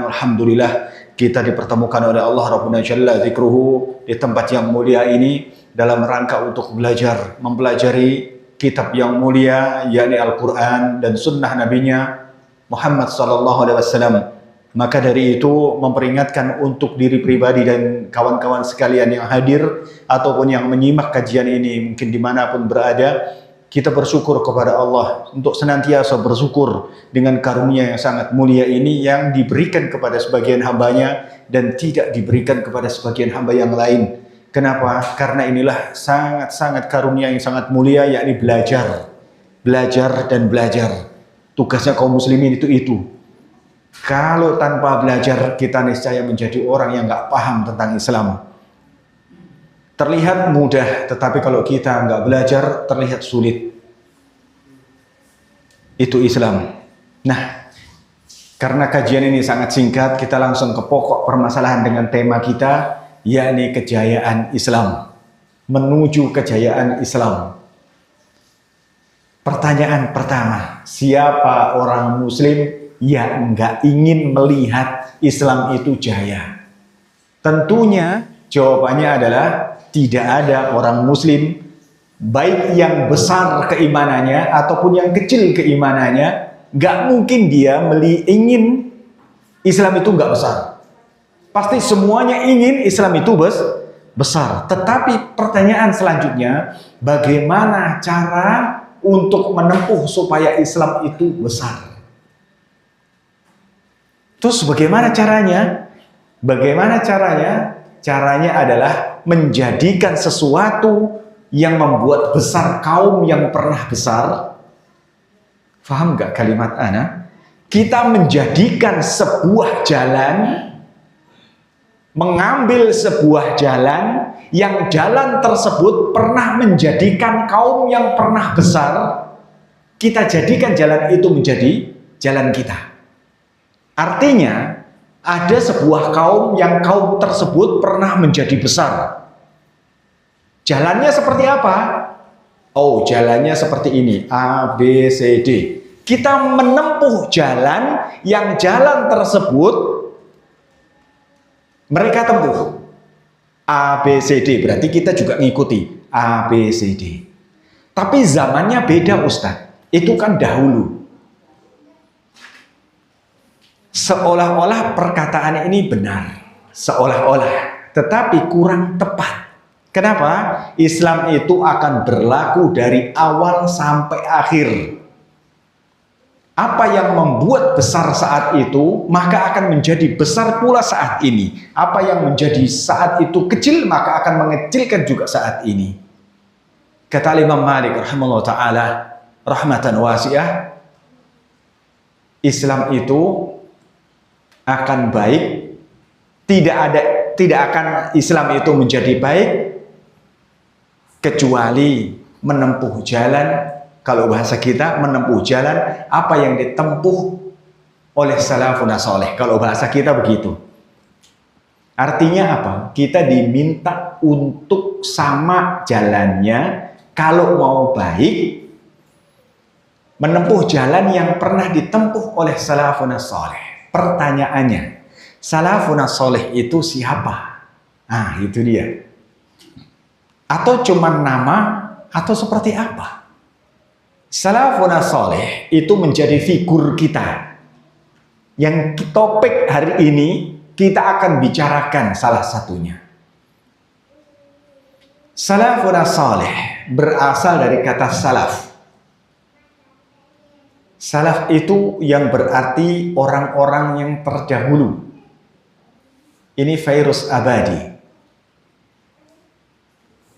Alhamdulillah kita dipertemukan oleh Allah Rabbuna Jalla Dzikruhu di tempat yang mulia ini dalam rangka untuk belajar, mempelajari kitab yang mulia yakni Al-Quran dan sunnah nabinya Muhammad sallallahu alaihi wasallam. Maka dari itu memperingatkan untuk diri pribadi dan kawan-kawan sekalian yang hadir ataupun yang menyimak kajian ini mungkin dimanapun berada, kita bersyukur kepada Allah untuk senantiasa bersyukur dengan karunia yang sangat mulia ini yang diberikan kepada sebagian hambanya dan tidak diberikan kepada sebagian hamba yang lain. Kenapa? Karena inilah sangat-sangat karunia yang sangat mulia, yakni belajar. Belajar dan belajar. Tugasnya kaum muslimin itu. Kalau tanpa belajar, kita niscaya menjadi orang yang nggak paham tentang Islam. Terlihat mudah, tetapi kalau kita nggak belajar, terlihat sulit. Itu Islam. Nah, karena kajian ini sangat singkat, kita langsung ke pokok permasalahan dengan tema kita, yakni kejayaan Islam. Menuju kejayaan Islam. Pertanyaan pertama, siapa orang muslim yang nggak ingin melihat Islam itu jaya? Tentunya jawabannya adalah tidak ada orang muslim, baik yang besar keimanannya ataupun yang kecil keimanannya, nggak mungkin dia ingin Islam itu nggak besar. Pasti semuanya ingin Islam itu besar. Tetapi pertanyaan selanjutnya, bagaimana cara untuk menempuh supaya Islam itu besar? Terus bagaimana caranya? Bagaimana caranya? Caranya adalah menjadikan sesuatu yang membuat besar kaum yang pernah besar. Faham gak kalimat ana? Kita menjadikan sebuah jalan, mengambil sebuah jalan yang jalan tersebut pernah menjadikan kaum yang pernah besar. Kita jadikan jalan itu menjadi jalan kita. Artinya ada sebuah kaum yang kaum tersebut pernah menjadi besar. Jalannya seperti apa? Oh, jalannya seperti ini, A, B, C, D. Kita menempuh jalan yang jalan tersebut mereka tempuh. A, B, C, D. Berarti kita juga ngikuti A, B, C, D. Tapi zamannya beda, Ustadz. Itu kan dahulu. Seolah-olah perkataan ini benar, seolah-olah, tetapi kurang tepat. Kenapa? Islam itu akan berlaku dari awal sampai akhir. Apa yang membuat besar saat itu, maka akan menjadi besar pula saat ini. Apa yang menjadi saat itu kecil, maka akan mengecilkan juga saat ini. Kata Imam Malik rahimahullah ta'ala, rahmatan wasi'ah, Islam itu akan baik, tidak akan Islam itu menjadi baik kecuali menempuh jalan, kalau bahasa kita menempuh jalan apa yang ditempuh oleh salafun saleh. Kalau bahasa kita begitu. Artinya apa? Kita diminta untuk sama jalannya kalau mau baik, menempuh jalan yang pernah ditempuh oleh salafun saleh. Pertanyaannya, salafun saleh itu siapa? Nah, itu dia. Atau cuma nama, atau seperti apa? Salafun saleh itu menjadi figur kita. Yang topik hari ini kita akan bicarakan salah satunya. Salafun saleh berasal dari kata salaf. Salaf itu yang berarti orang-orang yang terdahulu. Ini Fairuz Abadi.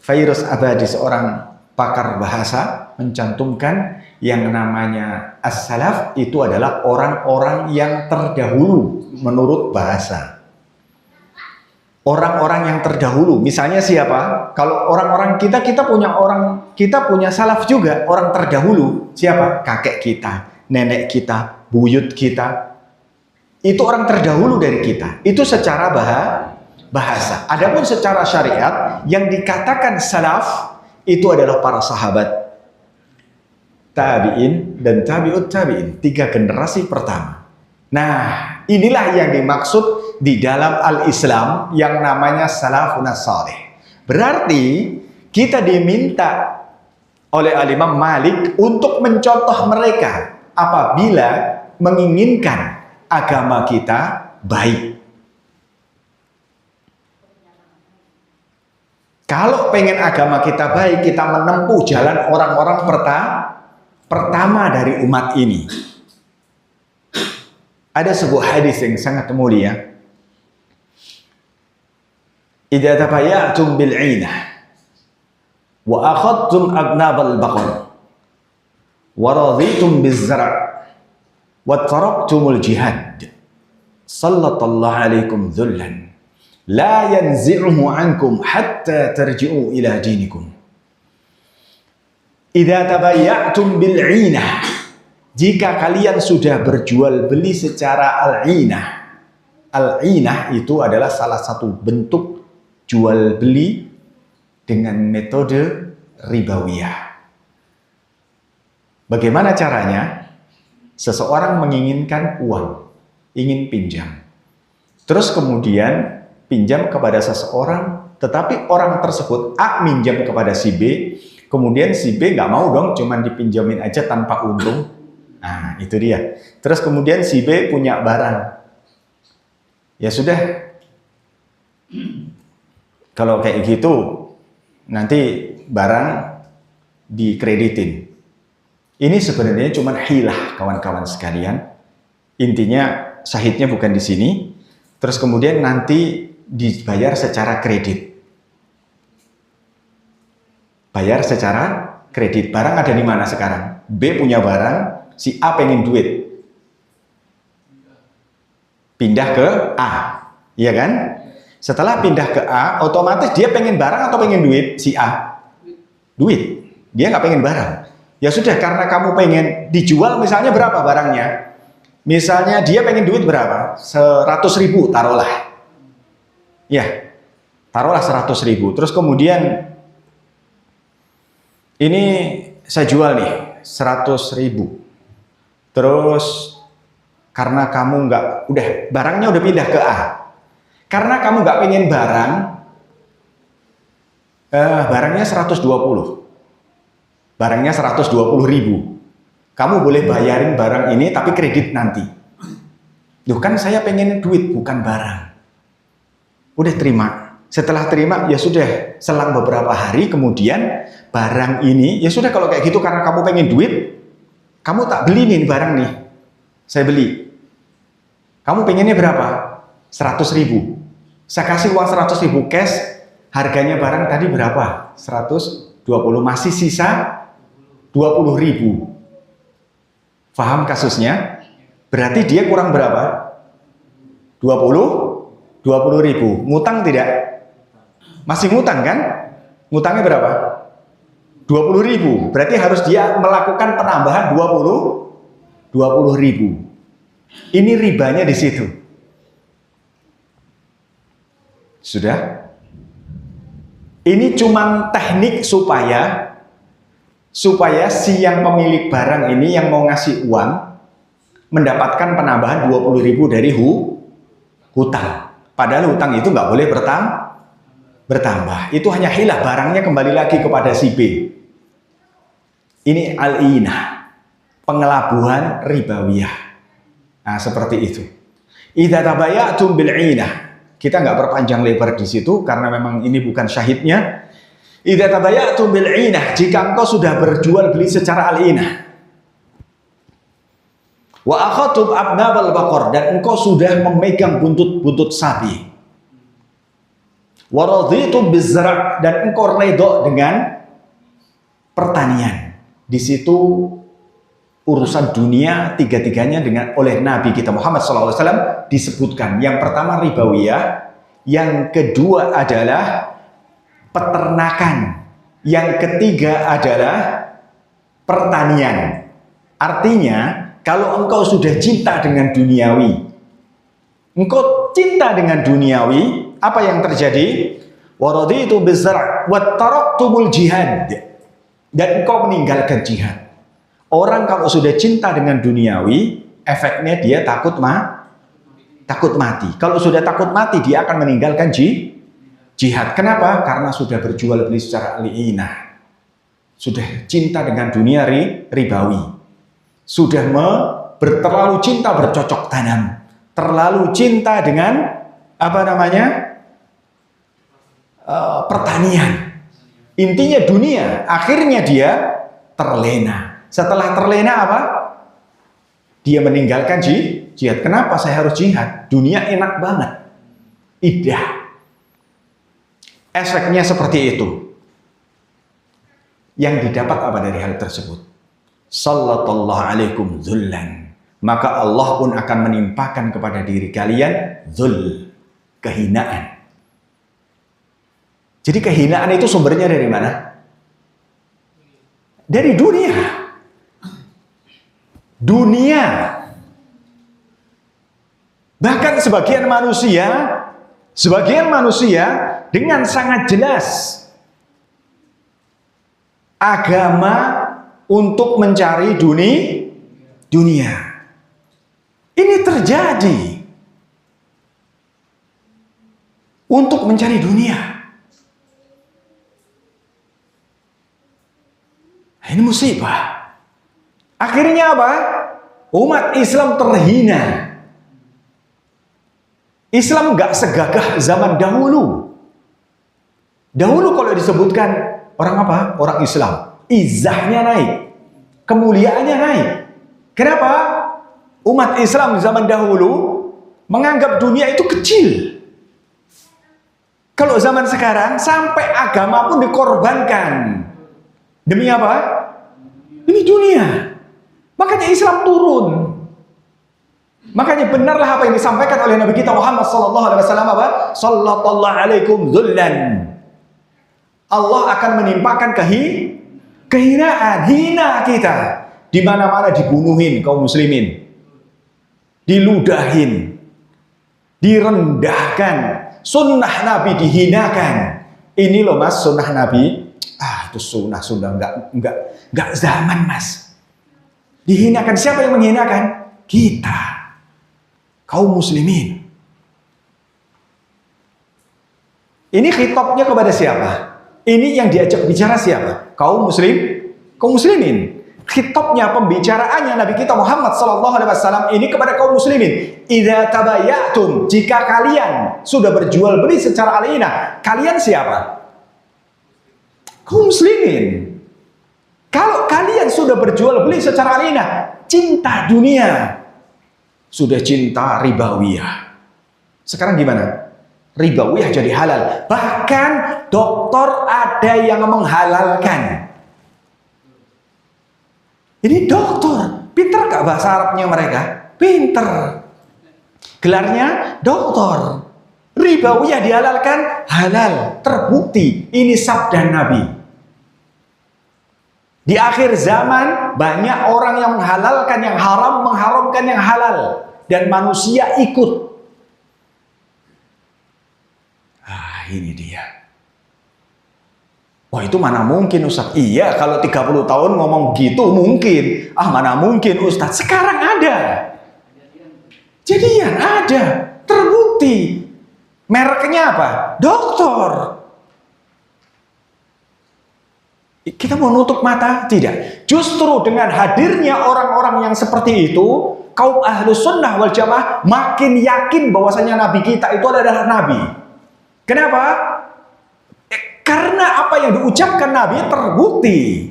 Fairuz Abadi seorang pakar bahasa mencantumkan yang namanya as-salaf itu adalah orang-orang yang terdahulu menurut bahasa. Orang-orang yang terdahulu, misalnya siapa? Kalau orang-orang kita punya salaf juga, orang terdahulu. Siapa? Kakek kita, nenek kita, buyut kita. Itu orang terdahulu dari kita. Itu secara bahasa. Adapun secara syariat yang dikatakan salaf itu adalah para sahabat, tabi'in dan tabi'ut tabi'in, 3 generasi pertama. Nah, inilah yang dimaksud di dalam al-Islam yang namanya salafun salih. Berarti kita diminta oleh Al-Imam Malik untuk mencontoh mereka apabila menginginkan agama kita baik. Kalau pengen agama kita baik, kita menempuh jalan orang-orang pertama dari umat ini. Ada sebuah hadis yang sangat mulia. Idza tabayatum bil 'ainah wa akhadtum abnabal baqar wa raditum biz zar' wa taraktumul jihad sallallahu alaikum dhullan la yanzi'uhu ankum hatta tarji'u ila dinikum. Idza tabayatum bil 'ainah, jika kalian sudah berjual beli secara al-'ainah. Al-'ainah itu adalah salah satu bentuk jual beli dengan metode ribawiyah. Bagaimana caranya? Seseorang menginginkan uang, ingin pinjam. Terus kemudian pinjam kepada seseorang, tetapi orang tersebut A minjam kepada si B, kemudian si B nggak mau dong, cuman dipinjamin aja tanpa untung. Nah, itu dia. Terus kemudian si B punya barang. Ya sudah, kalau kayak gitu, nanti barang dikreditin. Ini sebenarnya cuma hilah, kawan-kawan sekalian. Intinya syahidnya bukan di sini. Terus kemudian nanti dibayar secara kredit. Bayar secara kredit. Barang ada di mana sekarang? B punya barang, si A pengen duit. Pindah ke A, iya kan? Setelah pindah ke A, otomatis dia pengen barang atau pengen duit? Si A duit, dia nggak pengen barang. Ya sudah, karena kamu pengen dijual, misalnya berapa barangnya? Misalnya dia pengen duit berapa? 100.000 taruhlah. Ya, taruhlah 100.000. Terus kemudian ini saya jual nih 100.000. Terus karena kamu nggak, udah barangnya udah pindah ke A. Karena kamu nggak pengen barang, barangnya 120. Barangnya 120.000. Kamu boleh bayarin barang ini tapi kredit nanti. Loh kan saya pengen duit bukan barang. Udah terima. Setelah terima ya sudah, selang beberapa hari kemudian barang ini, ya sudah kalau kayak gitu karena kamu pengen duit, kamu tak beli nih barang nih. Saya beli. Kamu pengennya berapa? 100.000. Saya kasih uang 100.000 cash, harganya barang tadi berapa? 120, masih sisa 20.000. Paham kasusnya? Berarti dia kurang berapa? 20.000. Ngutang tidak? Masih ngutang kan? Ngutangnya berapa? 20.000. Berarti harus dia melakukan penambahan 20.000. Ini ribanya di situ. Sudah? Ini cuma teknik supaya si yang pemilik barang ini yang mau ngasih uang mendapatkan penambahan 20.000 dari hutang. Padahal hutang itu nggak boleh bertambah. Itu hanya hilah, barangnya kembali lagi kepada si B. Ini al-inah, pengelabuhan ribawiyah. Nah, seperti itu. Idza tabayatum bil 'ainah. Kita nggak perpanjang lebar di situ karena memang ini bukan syahidnya. Idza tabayatum bil 'ainah, jika engkau sudah berjual beli secara al-inah. Wa akhadtum abnabal baqar, dan engkau sudah memegang buntut-buntut sapi. Wa raditum biz zar', dan engkau redha dengan pertanian. Di situ urusan dunia tiga-tiganya dengan oleh Nabi kita Muhammad SAW disebutkan. Yang pertama ribawiyah, yang kedua adalah peternakan, yang ketiga adalah pertanian. Artinya kalau engkau sudah cinta dengan duniawi, engkau cinta dengan duniawi, apa yang terjadi? Waraditu bizar' wa taraktumul jihad, dan engkau meninggalkan jihad. Orang kalau sudah cinta dengan duniawi, efeknya dia takut mati. Kalau sudah takut mati, dia akan meninggalkan jihad. Kenapa? Karena sudah berjual beli secara li'inah. Sudah cinta dengan dunia ribawi. Sudah terlalu cinta bercocok tanam. Terlalu cinta dengan pertanian. Intinya dunia. Akhirnya dia terlena. Setelah terlena apa? Dia meninggalkan jihad. Kenapa saya harus jihad? Dunia enak banget. Indah. Efeknya seperti itu. Yang didapat apa dari hal tersebut? Sallallahu alaikum dzullan. Maka Allah pun akan menimpakan kepada diri kalian dzul, kehinaan. Jadi kehinaan itu sumbernya dari mana? Dari dunia. Dunia. Bahkan sebagian manusia dengan sangat jelas agama untuk mencari dunia. Ini terjadi untuk mencari dunia. Ini musibah. Akhirnya apa? Umat Islam terhina. Islam gak segagah zaman dahulu. Dahulu kalau disebutkan orang apa? Orang Islam. Izahnya naik. Kemuliaannya naik. Kenapa? Umat Islam zaman dahulu menganggap dunia itu kecil. Kalau zaman sekarang sampai agama pun dikorbankan. Demi apa? Demi dunia. Makanya Islam turun. Makanya benarlah apa yang disampaikan oleh Nabi kita Muhammad sallallahu alaihi wasallam apa? Sallallahu alaikum dzullan. Allah akan menimpakan kehinaan, hina kita. Di mana-mana dibunuhin kaum muslimin. Diludahin. Direndahkan. Sunnah Nabi dihinakan. Ini loh Mas, sunnah Nabi. Itu sunnah sudah enggak zaman Mas. Dihinakan. Siapa yang menghinakan? Kita. Kaum muslimin. Ini khitabnya kepada siapa? Ini yang diajak bicara siapa? Kaum muslimin. Khitabnya, pembicaraannya Nabi kita Muhammad sallallahu alaihi wasallam ini kepada kaum muslimin. Idza tabayatum, jika kalian sudah berjual beli secara alina, kalian siapa? Kaum muslimin. Kalau kalian sudah berjual beli secara alina, cinta dunia, sudah cinta ribawiyah. Sekarang gimana? Ribawiyah jadi halal. Bahkan dokter ada yang menghalalkan. Ini dokter. Pinter gak bahasa Arabnya mereka? Pinter. Gelarnya dokter. Ribawiyah dihalalkan, halal. Terbukti. Ini sabda Nabi. Di akhir zaman banyak orang yang menghalalkan yang haram, mengharamkan yang halal, dan manusia ikut. Ini dia. Wah, itu mana mungkin Ustaz? Iya, kalau 30 tahun ngomong begitu mungkin. Mana mungkin Ustaz? Sekarang ada. Jadian ada. Terbukti. Mereknya apa? Dokter. Kita mau nutup mata? Tidak. Justru dengan hadirnya orang-orang yang seperti itu, kaum ahlus sunnah wal jamaah makin yakin bahwasanya Nabi kita itu adalah Nabi. Kenapa? Karena apa yang diucapkan Nabi terbukti.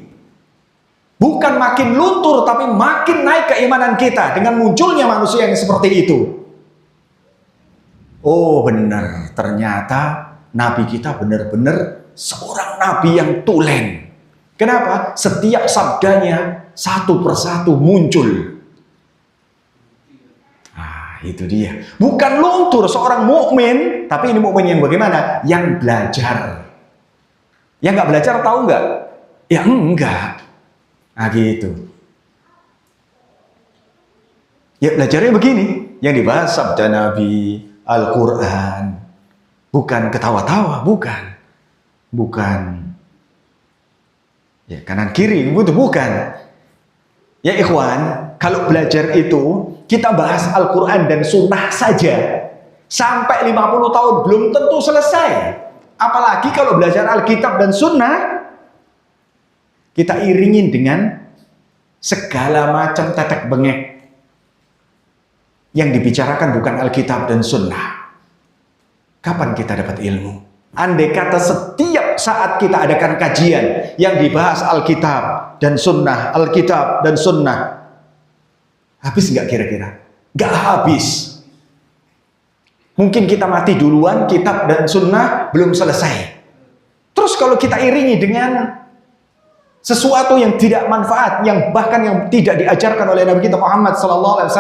Bukan makin luntur, tapi makin naik keimanan kita dengan munculnya manusia yang seperti itu. Oh benar, ternyata Nabi kita benar-benar seorang Nabi yang tulen. Kenapa? Setiap sabdanya satu persatu muncul. Itu dia. Bukan luntur seorang mukmin, tapi ini mukmin yang bagaimana? Yang belajar. Yang nggak belajar tahu nggak? Ya enggak. Gitu. Ya belajarnya begini. Yang dibahas sabda Nabi, Al-Quran. Bukan ketawa-tawa, bukan. Ya kanan kiri, itu bukan. Ya ikhwan, kalau belajar itu kita bahas Al-Quran dan Sunnah saja sampai 50 tahun belum tentu selesai. Apalagi kalau belajar Alkitab dan Sunnah kita iringin dengan segala macam tetek bengek yang dibicarakan bukan Alkitab dan Sunnah. Kapan kita dapat ilmu? Andai kata setiap saat kita adakan kajian yang dibahas Alkitab dan Sunnah, Alkitab dan Sunnah, habis nggak kira-kira? Nggak habis. Mungkin kita mati duluan, kitab dan Sunnah belum selesai. Terus kalau kita iringi dengan sesuatu yang tidak manfaat, yang bahkan yang tidak diajarkan oleh Nabi kita Muhammad SAW,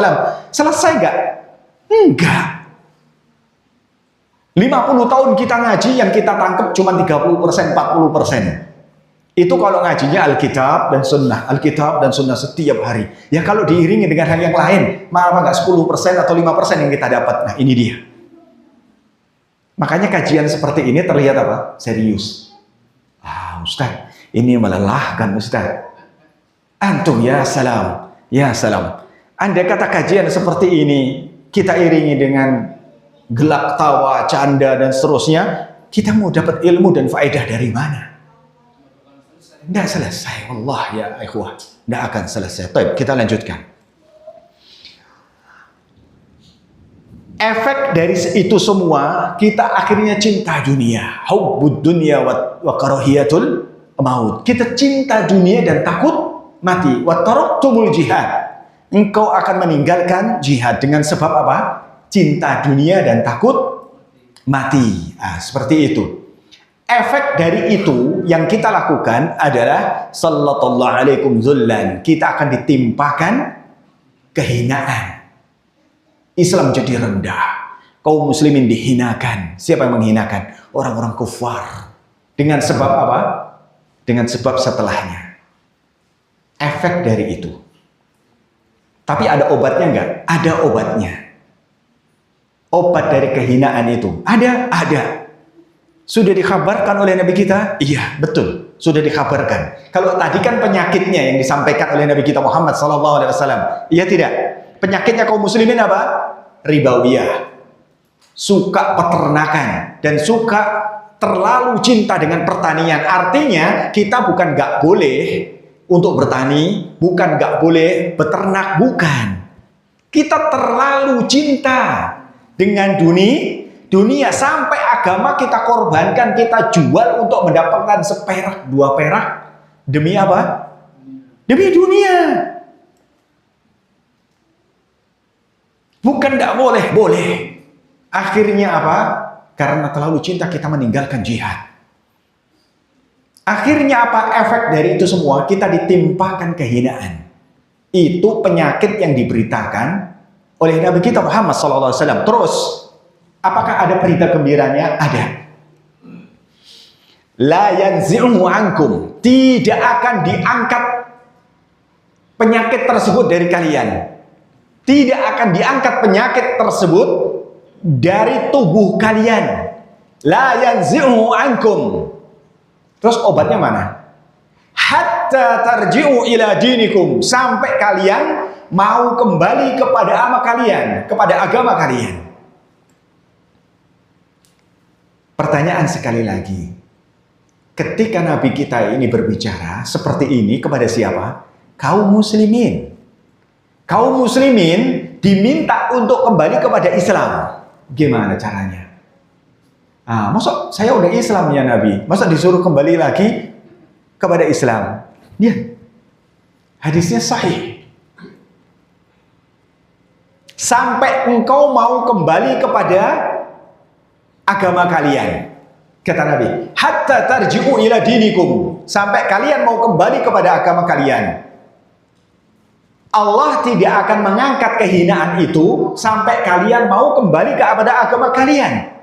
selesai nggak? Enggak. 50 tahun kita ngaji, yang kita tangkap cuma 30%, 40%. Itu kalau ngajinya Alkitab dan Sunnah, Alkitab dan Sunnah setiap hari. Ya kalau diiringi dengan hal yang lain, malah nggak 10% atau 5% yang kita dapat. Nah ini dia. Makanya kajian seperti ini terlihat apa? Serius. Ustaz, ini melelahkan Ustaz. Antum ya salam, ya salam. Andai kata kajian seperti ini kita iringi dengan gelak tawa, canda dan seterusnya, kita mau dapat ilmu dan faedah dari mana? Tidak selesai, Allah ya ikhwah, tidak akan selesai. Baik, kita lanjutkan. Efek dari itu semua, kita akhirnya cinta dunia. Hubbud dunya wa karahiyatul maut. Kita cinta dunia dan takut mati. Wa taraktumul jihad. Engkau akan meninggalkan jihad dengan sebab apa? Cinta dunia dan takut mati. Nah, seperti itu. Efek dari itu yang kita lakukan adalah sallallahu alaikum zullan. Kita akan ditimpakan kehinaan. Islam jadi rendah. Kaum muslimin dihinakan. Siapa yang menghinakan? Orang-orang kufar. Dengan sebab apa? Dengan sebab setelahnya. Efek dari itu. Tapi ada obatnya enggak? Ada obatnya. Obat dari kehinaan itu. Ada. Sudah dikabarkan oleh Nabi kita? Iya, betul. Sudah dikabarkan. Kalau tadi kan penyakitnya yang disampaikan oleh Nabi kita Muhammad SAW. Iya tidak? Penyakitnya kaum muslimin apa? Ribawiyah. Suka peternakan. Dan suka terlalu cinta dengan pertanian. Artinya kita bukan gak boleh untuk bertani. Bukan gak boleh beternak. Bukan. Kita terlalu cinta dengan dunia sampai agama kita korbankan, kita jual untuk mendapatkan seperak, 2 perak. Demi apa? Demi dunia. Bukan tidak boleh, boleh. Akhirnya apa? Karena terlalu cinta kita meninggalkan jihad. Akhirnya apa? Efek dari itu semua, kita ditimpakan kehinaan. Itu penyakit yang diberitakan oleh Nabi kita Muhammad SAW. Terus, apakah ada berita gembiranya? Ada. La yanzi'uhu ankum. Tidak akan diangkat penyakit tersebut dari kalian. Tidak akan diangkat penyakit tersebut dari tubuh kalian. La yanzi'uhu ankum. Terus obatnya mana? Hatta tarji'u ila dinikum. Sampai kalian mau kembali kepada agama kalian. Pertanyaan sekali lagi. Ketika Nabi kita ini berbicara seperti ini kepada siapa? Kaum muslimin. Kaum muslimin diminta untuk kembali kepada Islam. Gimana caranya? Masa saya udah Islam ya Nabi? Masa disuruh kembali lagi kepada Islam? Ya. Hadisnya sahih. Sampai engkau mau kembali kepada agama kalian, kata Nabi. Hatta tarji'u ila dinikum. Sampai kalian mau kembali kepada agama kalian. Allah tidak akan mengangkat kehinaan itu sampai kalian mau kembali kepada agama kalian.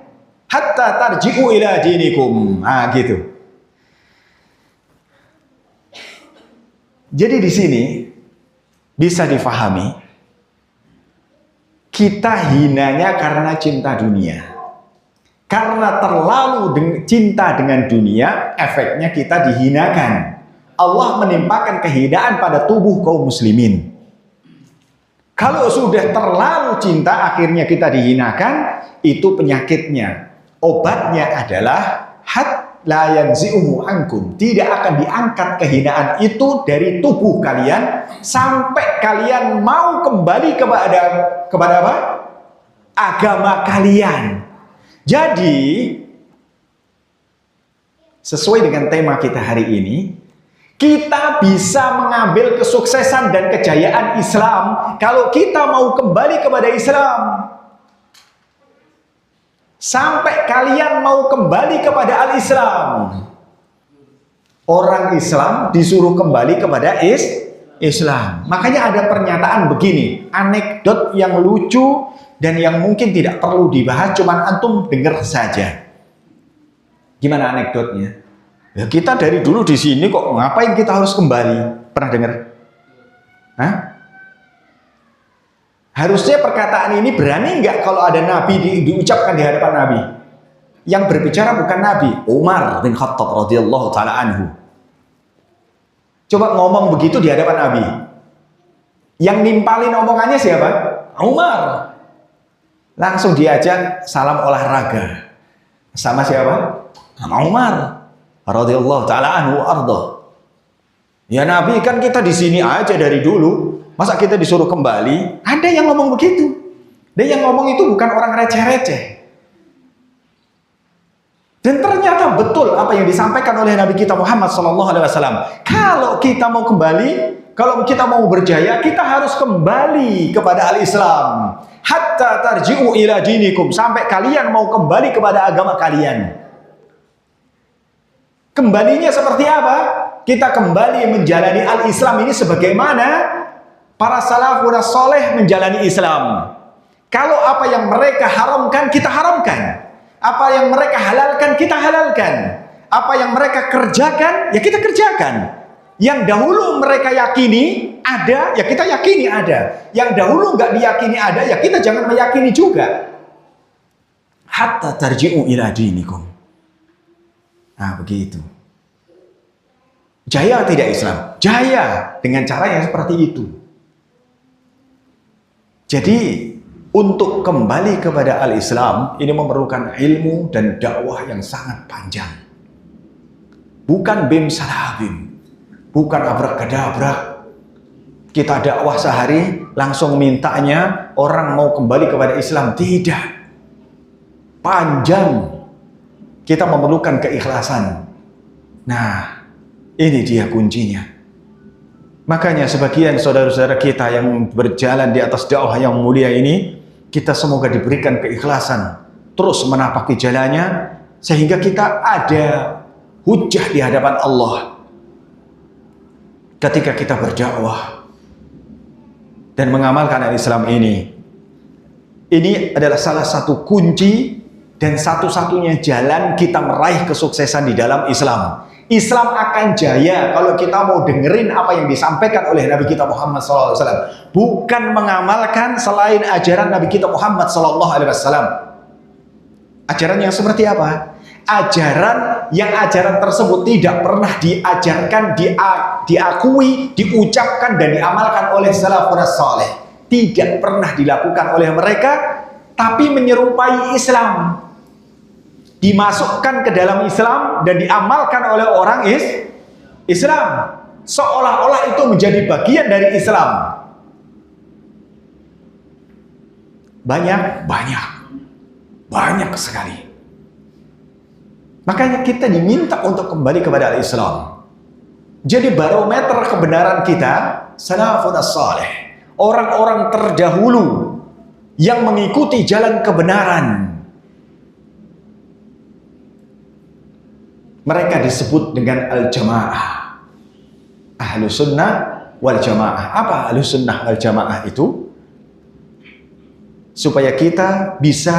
Hatta tarji'u ila dinikum. Gitu. Jadi di sini bisa difahami kita hinanya karena cinta dunia. Karena terlalu cinta dengan dunia, efeknya kita dihinakan. Allah menimpakan kehinaan pada tubuh kaum muslimin. Kalau sudah terlalu cinta, akhirnya kita dihinakan, itu penyakitnya. Obatnya adalah hat la yanzi'uhu ankum. Tidak akan diangkat kehinaan itu dari tubuh kalian sampai kalian mau kembali kepada apa? Agama kalian. Jadi sesuai dengan tema kita hari ini, kita bisa mengambil kesuksesan dan kejayaan Islam kalau kita mau kembali kepada Islam. Sampai kalian mau kembali kepada al-Islam. Orang Islam disuruh kembali kepada Islam. Makanya ada pernyataan begini, anekdot yang lucu dan yang mungkin tidak perlu dibahas, cuman antum dengar saja. Gimana anekdotnya? Ya kita dari dulu di sini kok, ngapain kita harus kembali? Pernah dengar? Hah? Harusnya perkataan ini berani nggak kalau ada Nabi diucapkan di hadapan Nabi? Yang berbicara bukan Nabi, Umar bin Khattab radhiyallahu taala anhu. Coba ngomong begitu di hadapan Nabi. Yang nimpalin omongannya siapa? Umar. Langsung diajak salam olahraga. Sama siapa? Sama Umar radhiyallahu taala anhu arda. Ya Nabi, kan kita di sini aja dari dulu. Masa kita disuruh kembali? Ada yang ngomong begitu. Dan yang ngomong itu bukan orang receh-receh. Dan ternyata betul apa yang disampaikan oleh Nabi kita Muhammad SAW. Kalau kita mau kembali, kalau kita mau berjaya, kita harus kembali kepada al-Islam. Hatta tarji'u ila dinikum. Sampai kalian mau kembali kepada agama kalian. Kembalinya seperti apa? Kita kembali menjalani al-Islam ini sebagaimana para salafun soleh menjalani Islam. Kalau apa yang mereka haramkan, kita haramkan. Apa yang mereka halalkan, kita halalkan. Apa yang mereka kerjakan, ya kita kerjakan. Yang dahulu mereka yakini ada, ya kita yakini ada. Yang dahulu nggak diyakini ada, ya kita jangan meyakini juga. Hatta tarji'u ila dinikum. Nah begitu. Jaya tidak Islam? Jaya dengan cara yang seperti itu. Jadi untuk kembali kepada al-Islam ini memerlukan ilmu dan dakwah yang sangat panjang. Bukan bim salabim, bukan abrak-kadabrak. Kita dakwah sehari langsung mintanya orang mau kembali kepada Islam. Tidak. Panjang. Kita memerlukan keikhlasan. Nah, ini dia kuncinya. Makanya sebagian saudara-saudara kita yang berjalan di atas dakwah yang mulia ini, kita semoga diberikan keikhlasan, terus menapaki jalannya, sehingga kita ada hujah di hadapan Allah ketika kita berdakwah dan mengamalkan Islam ini. Ini adalah salah satu kunci dan satu-satunya jalan kita meraih kesuksesan di dalam Islam. Islam akan jaya kalau kita mau dengerin apa yang disampaikan oleh Nabi kita Muhammad SAW. Bukan mengamalkan selain ajaran Nabi kita Muhammad SAW. Ajaran yang seperti apa? Ajaran tersebut tidak pernah diajarkan, diakui, diucapkan dan diamalkan oleh salafun saleh. Tidak pernah dilakukan oleh mereka, tapi menyerupai Islam. Dimasukkan ke dalam Islam dan diamalkan oleh orang Islam, seolah-olah itu menjadi bagian dari Islam. Banyak sekali. Makanya kita diminta untuk kembali kepada Islam. Jadi barometer kebenaran kita salafun saleh, orang-orang terdahulu yang mengikuti jalan kebenaran. Mereka disebut dengan al-jamaah, ahlu sunnah wal jamaah. Apa ahlu sunnah wal jamaah itu? Supaya kita bisa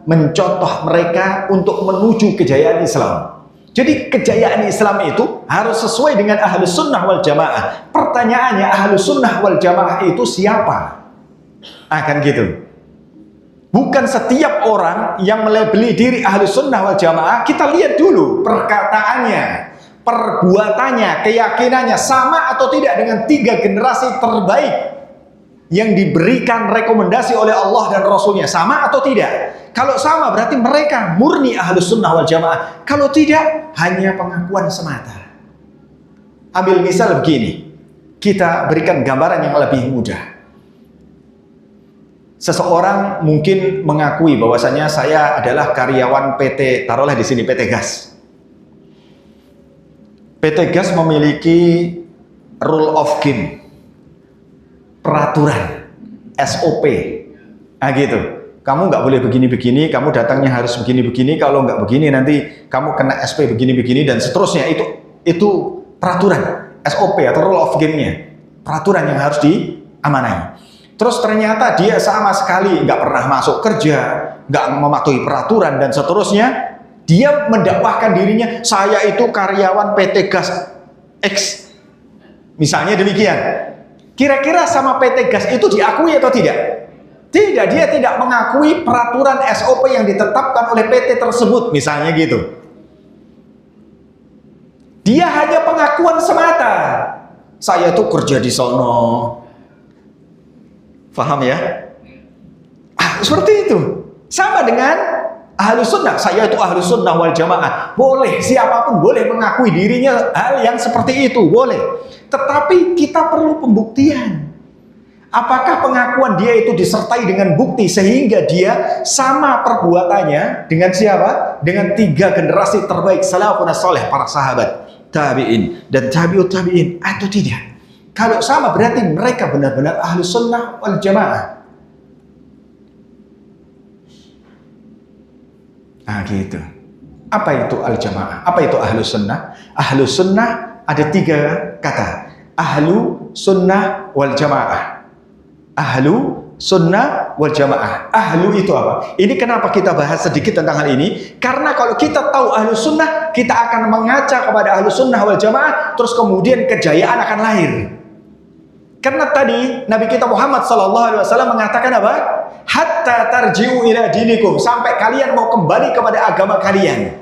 mencontoh mereka untuk menuju kejayaan Islam. Jadi kejayaan Islam itu harus sesuai dengan ahlu sunnah wal jamaah. Pertanyaannya, ahlu sunnah wal jamaah itu siapa? Akan gitu. Bukan setiap orang yang melabeli diri ahlu sunnah wal jamaah, kita lihat dulu perkataannya, perbuatannya, keyakinannya sama atau tidak dengan 3 generasi terbaik yang diberikan rekomendasi oleh Allah dan Rasulnya sama atau tidak? Kalau sama berarti mereka murni ahlus sunnah wal jamaah. Kalau tidak, hanya pengakuan semata. Ambil misal begini, kita berikan gambaran yang lebih mudah. Seseorang mungkin mengakui bahwasanya saya adalah karyawan PT, taruhlah di sini PT Gas. PT Gas memiliki rule of game, peraturan, SOP, nah gitu. Kamu nggak boleh begini-begini, kamu datangnya harus begini-begini, kalau nggak begini nanti kamu kena SP begini-begini dan seterusnya. Itu peraturan, SOP atau rule of game-nya, peraturan yang harus diamanai. Terus ternyata dia sama sekali nggak pernah masuk kerja, nggak mematuhi peraturan dan seterusnya. Dia mendakwahkan dirinya, saya itu karyawan PT Gas X, misalnya demikian. Kira-kira sama PT Gas itu diakui atau tidak? Tidak, dia tidak mengakui peraturan SOP yang ditetapkan oleh PT tersebut, misalnya gitu. Dia hanya pengakuan semata. Saya tuh kerja di sono. Paham ya? Seperti itu. Sama dengan ahlus sunnah. Saya itu ahlus sunnah wal jamaah. Boleh, siapapun boleh mengakui dirinya hal yang seperti itu, boleh. Tetapi kita perlu pembuktian. Apakah pengakuan dia itu disertai dengan bukti sehingga dia sama perbuatannya dengan siapa? Dengan 3 generasi terbaik salafun saleh, para sahabat, tabi'in dan tabi'ut tabi'in, atau tidak? Kalau sama berarti mereka benar-benar ahlus sunnah wal jamaah. Nah gitu. Apa itu al-jamaah? Apa itu ahlus sunnah? Ahlus sunnah ada 3 kata. Ahlu sunnah wal jamaah. Ahlu sunnah wal jamaah. Ahlu itu apa? Ini kenapa kita bahas sedikit tentang hal ini? Karena kalau kita tahu ahlu sunnah, kita akan mengaca kepada ahlu sunnah wal jamaah, terus kemudian kejayaan akan lahir. Karena tadi Nabi kita Muhammad SAW mengatakan apa? Hatta tarji'u ila dinikum, sampai kalian mau kembali kepada agama kalian.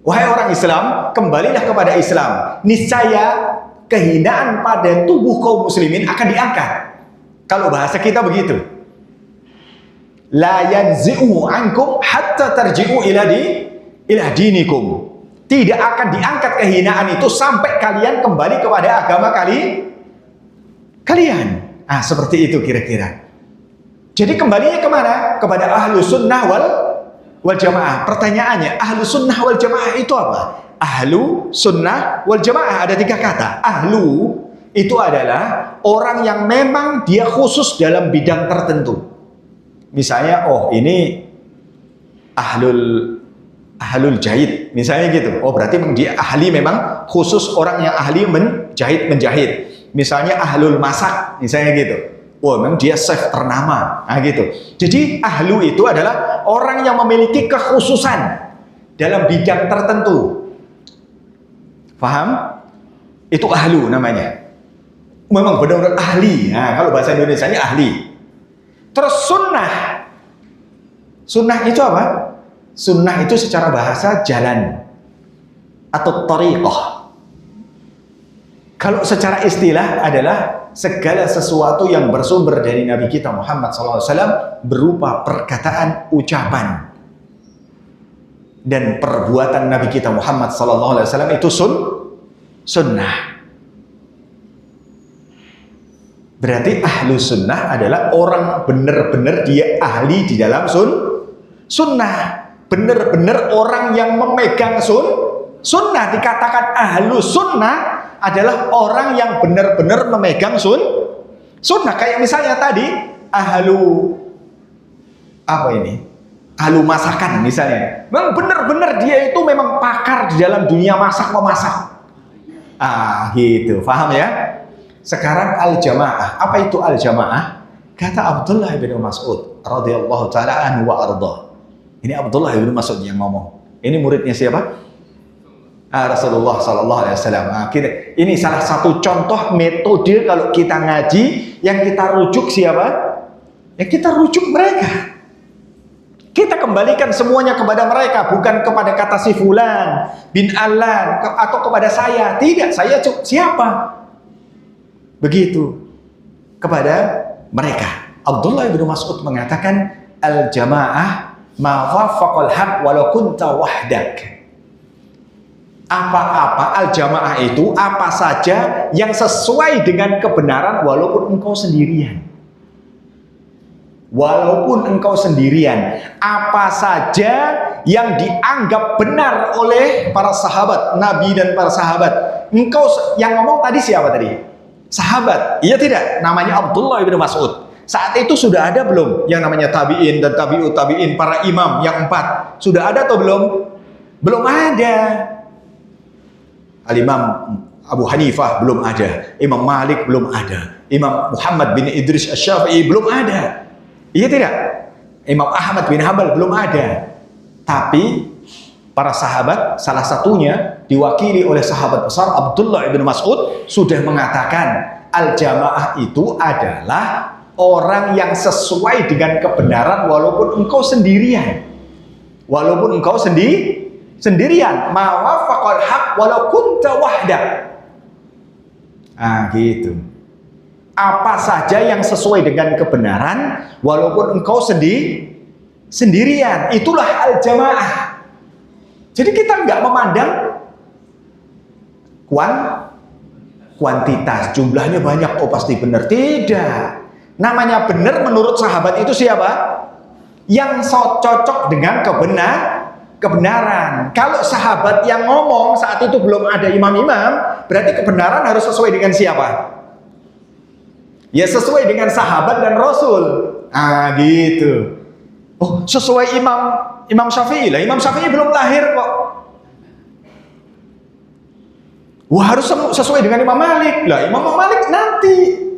Wahai orang Islam, kembalilah kepada Islam. Niscaya kehinaan pada tubuh kaum muslimin akan diangkat. Kalau bahasa kita begitu. La yanzi'u ankum hatta tarji'u ila dinikum. Tidak akan diangkat kehinaan itu sampai kalian kembali kepada agama kalian. Ah, seperti itu kira-kira. Jadi kembalinya kemana? Kepada ahlu sunnah wal jamaah. Pertanyaannya, ahlu sunnah wal jamaah itu apa? Ahlu sunnah wal jamaah ada 3 kata. Ahlu itu adalah orang yang memang dia khusus dalam bidang tertentu. Misalnya, oh ini ahlul jahit, misalnya gitu. Oh berarti dia ahli, memang khusus orang yang ahli menjahit. Misalnya ahlul masak, misalnya gitu. Oh memang dia chef ternama, nah gitu. Jadi ahlu itu adalah orang yang memiliki kekhususan dalam bidang tertentu. Paham? Itu ahlu namanya. Memang benar-benar ahli. Nah, kalau bahasa Indonesianya ahli. Terus sunnah. Sunnah itu apa? Sunnah itu secara bahasa jalan atau thariqah. Kalau secara istilah adalah segala sesuatu yang bersumber dari Nabi kita Muhammad SAW berupa perkataan, ucapan dan perbuatan Nabi kita Muhammad SAW itu sunnah. Berarti ahlu sunnah adalah orang benar-benar dia ahli di dalam sunnah. Benar-benar orang yang memegang sunnah. Dikatakan ahlu sunnah adalah orang yang benar-benar memegang sunnah. Kayak misalnya tadi ahlu apa ini? Ahlu masakan misalnya. Memang benar-benar dia itu memang pakar di dalam dunia memasak. Ah gitu, paham ya? Sekarang al-jamaah. Apa itu al-jamaah? Kata Abdullah bin Mas'ud radhiyallahu taala anhu wa ardhah. Ini Abdullah bin Mas'ud yang ngomong. Ini muridnya siapa? Rasulullah sallallahu alaihi wasallam. Ini salah satu contoh metode kalau kita ngaji yang kita rujuk siapa? Ya kita rujuk mereka. Kita kembalikan semuanya kepada mereka, bukan kepada kata si fulan bin Alan atau kepada saya. Tidak, saya siapa? begitu kepada mereka. Abdullah bin Mas'ud mengatakan, al-jamaah ma wafaqal haq walau kunta wahdak. Apa-apa al-jamaah itu apa saja yang sesuai dengan kebenaran walaupun engkau sendirian. Walaupun engkau sendirian, apa saja yang dianggap benar oleh para sahabat Nabi dan para sahabat. Engkau yang ngomong tadi siapa tadi? Sahabat. Iya tidak? Namanya Abdullah bin Mas'ud. Saat itu sudah ada belum yang namanya tabi'in dan tabi'ut tabi'in, para imam yang 4? Sudah ada atau belum? Belum ada. Al-Imam Abu Hanifah belum ada, Imam Malik belum ada, Imam Muhammad bin Idris Asy-Syafi'i belum ada. Iya tidak? Imam Ahmad bin Hanbal belum ada. Tapi para sahabat, salah satunya diwakili oleh sahabat besar Abdullah bin Mas'ud, sudah mengatakan al-jamaah itu adalah orang yang sesuai dengan kebenaran walaupun engkau sendirian. Walaupun engkau sendirian. Ma wafaqal haq walau kunta wahdak. Gitu. Apa saja yang sesuai dengan kebenaran walaupun engkau sendirian. Itulah al-jamaah. Jadi kita nggak memandang kuantitas, jumlahnya banyak, oh pasti benar. Tidak. Namanya benar menurut sahabat itu siapa? Yang cocok dengan kebenaran. Kalau sahabat yang ngomong saat itu belum ada imam-imam, berarti kebenaran harus sesuai dengan siapa? Ya sesuai dengan sahabat dan Rasul. Gitu. Oh, sesuai Imam Syafi'i lah. Imam Syafi'i belum lahir kok. Wah, harus sesuai dengan Imam Malik. Lah, Imam Malik nanti.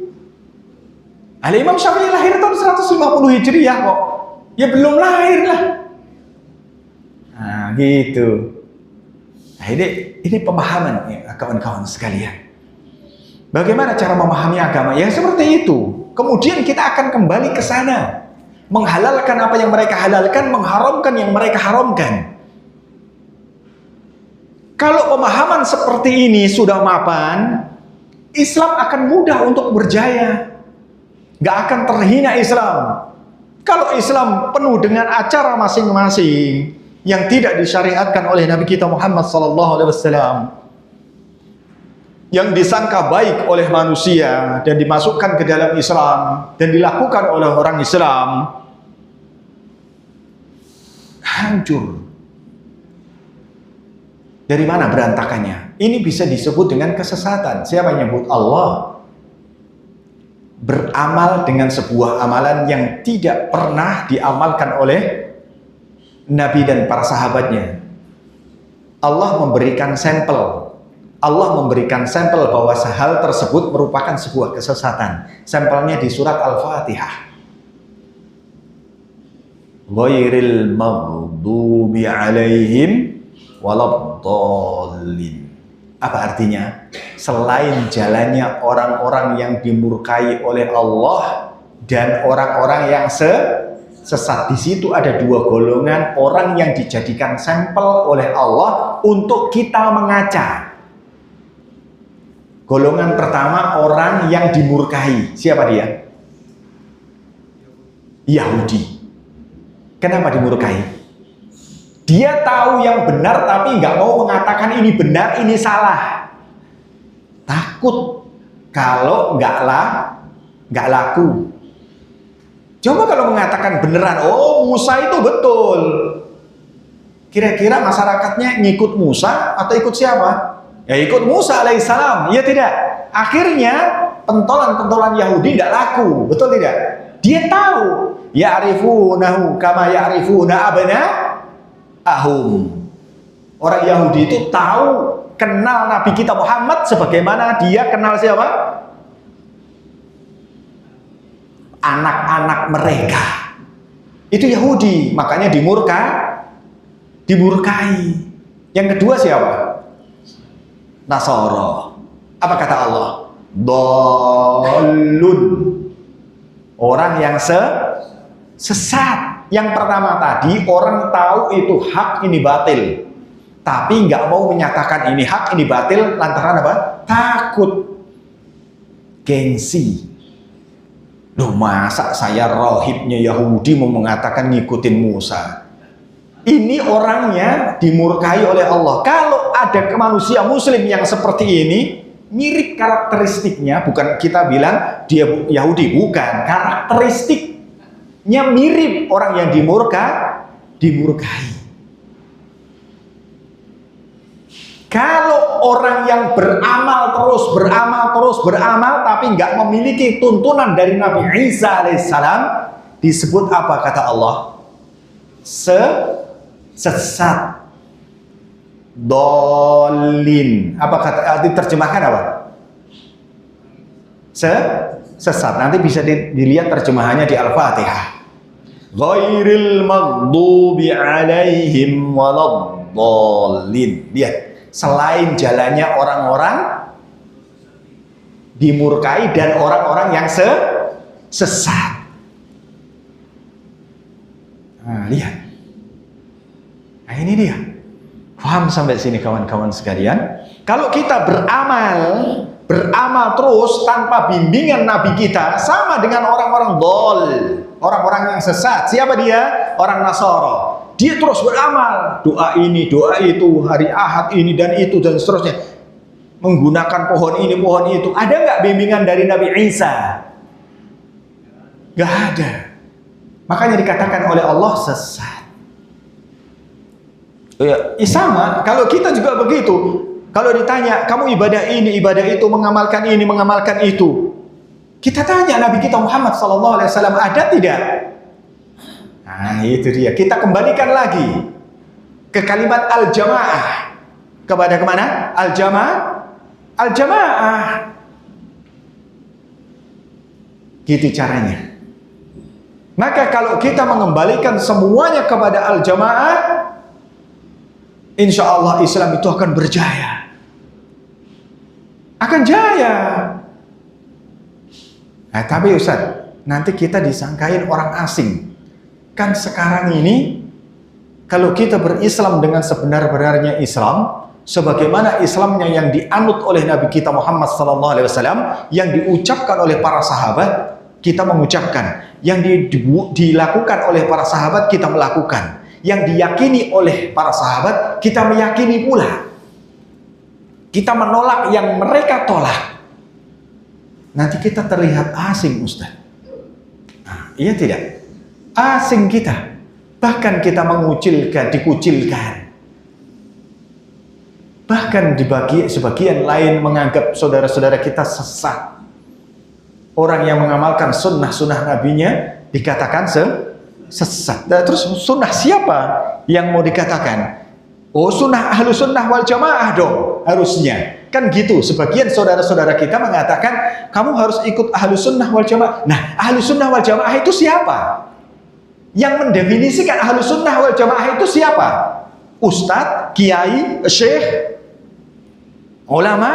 Imam Syafi'i lahir tahun 150 Hijriah kok. Ya belum lahir lah. Gitu. Ini pemahaman ya, kawan-kawan sekalian. Bagaimana cara memahami agama? Ya seperti itu. Kemudian kita akan kembali ke sana. Menghalalkan apa yang mereka halalkan, mengharamkan yang mereka haramkan. Kalau pemahaman seperti ini sudah mapan, Islam akan mudah untuk berjaya. Gak akan terhina Islam. Kalau Islam penuh dengan acara masing-masing yang tidak disyariatkan oleh Nabi kita Muhammad SAW, yang disangka baik oleh manusia dan dimasukkan ke dalam Islam dan dilakukan oleh orang Islam, hancur. Dari mana berantakannya? Ini bisa disebut dengan kesesatan. Siapa yang nyebut? Allah. Beramal dengan sebuah amalan yang tidak pernah diamalkan oleh Nabi dan para sahabatnya. Allah memberikan sampel. Allah memberikan sampel bahwa hal tersebut merupakan sebuah kesesatan. Sampelnya di surat Al-Fatihah. Ghairil maghdubi alaihim waladdallin. Apa artinya? Selain jalannya orang-orang yang dimurkai oleh Allah dan orang-orang yang sesat. Di situ ada dua golongan orang yang dijadikan sampel oleh Allah untuk kita mengaca. Golongan pertama orang yang dimurkai. Siapa dia? Yahudi. Kenapa dimurkai? Dia tahu yang benar tapi nggak mau mengatakan ini benar, ini salah. Takut kalau nggak laku. Coba kalau mengatakan beneran, oh Musa itu betul. Kira-kira masyarakatnya ngikut Musa atau ikut siapa? Ya ikut Musa alaihissalam. Iya tidak? Akhirnya pentolan-pentolan Yahudi tidak laku. Betul tidak? Dia tahu. Ya'rifunahu kama ya'rifuna abna'ahum. Orang Yahudi itu tahu, kenal Nabi kita Muhammad sebagaimana dia kenal siapa? Anak-anak mereka. Itu Yahudi, makanya dimurkai. Yang kedua siapa? Nasara. Apa kata Allah? Dhalun. Orang yang sesat. Yang pertama tadi orang tahu itu hak, ini batil, tapi nggak mau menyatakan ini hak, ini batil lantaran apa? Takut. gengsi. Loh, masa saya rohibnya Yahudi mau mengatakan ngikutin Musa? Ini orangnya dimurkai oleh Allah. Kalau ada manusia muslim yang seperti ini, mirip karakteristiknya, bukan kita bilang dia Yahudi, bukan. Karakteristiknya mirip orang yang dimurkai. Kalau orang yang beramal terus, tapi nggak memiliki tuntunan dari Nabi Isa alaihissalam, disebut apa kata Allah? Sesat, dolin. Apa kata? Diterjemahkan apa? Sesat. Nanti bisa dilihat terjemahannya di Al-Fatihah. Ghairil maghdubi alaihim waladdallin. Lihat. Selain jalannya orang-orang dimurkai dan orang-orang yang sesat. Nah, lihat. Nah, ini dia. Paham sampai sini kawan-kawan sekalian? Kalau kita beramal terus tanpa bimbingan Nabi kita, sama dengan orang-orang dol, orang-orang yang sesat. Siapa dia? Orang Nasara. Dia terus beramal, doa ini, doa itu, hari Ahad ini dan itu dan seterusnya, menggunakan pohon ini, pohon itu. Ada nggak bimbingan dari Nabi Isa? Nggak ada. Makanya dikatakan oleh Allah sesat. Ya, sama. Kalau kita juga begitu. Kalau ditanya, kamu ibadah ini, ibadah itu, mengamalkan ini, mengamalkan itu. Kita tanya Nabi kita Muhammad SAW, ada tidak? Nah, itu dia. Kita kembalikan lagi ke kalimat al-jamaah. Kepada kemana? Al-jamaah. Gitu caranya. Maka kalau kita mengembalikan semuanya kepada al-jamaah, insya Allah Islam itu akan berjaya. Akan jaya. Nah, tapi Ustaz, nanti kita disangkain orang asing. Kan sekarang ini kalau kita berislam dengan sebenar-benarnya Islam, sebagaimana Islamnya yang dianut oleh Nabi kita Muhammad SAW, yang diucapkan oleh para sahabat, kita mengucapkan, yang dilakukan oleh para sahabat kita melakukan, yang diyakini oleh para sahabat kita meyakini pula. Kita menolak yang mereka tolak. Nanti kita terlihat asing, Ustaz. Nah, iya tidak? Asing kita, bahkan kita dikucilkan, bahkan sebagian lain menganggap saudara-saudara kita sesat. Orang yang mengamalkan sunnah nabinya dikatakan sesat. Nah, terus sunnah siapa yang mau dikatakan? Oh, sunnah ahlu sunnah wal jamaah dong, harusnya. Kan gitu, sebagian saudara-saudara kita mengatakan kamu harus ikut ahlu sunnah wal jamaah. Nah, ahlu sunnah wal jamaah itu siapa? Yang mendefinisikan ahlu sunnah wal jamaah itu siapa? Ustadz, kiai, syekh, ulama,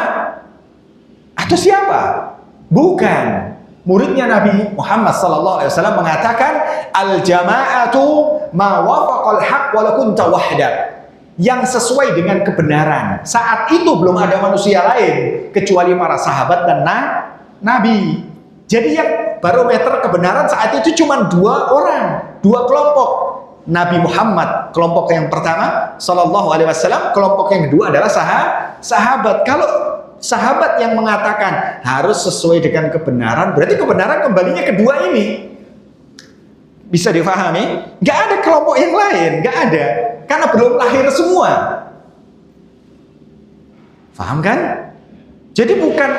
atau siapa? Bukan. Muridnya Nabi Muhammad SAW mengatakan al-jama'atu ma wafaqal haq walau kunta wahdak. Yang sesuai dengan kebenaran. Saat itu belum ada manusia lain kecuali para sahabat dan Nabi. Jadi yang barometer kebenaran saat itu cuma dua orang, dua kelompok. Nabi Muhammad kelompok yang pertama SAW, kelompok yang kedua adalah sahabat. Kalau sahabat yang mengatakan harus sesuai dengan kebenaran, berarti kebenaran kembalinya kedua ini. Bisa difahami? Gak ada kelompok yang lain, gak ada. Karena belum lahir semua. Paham kan? Jadi bukan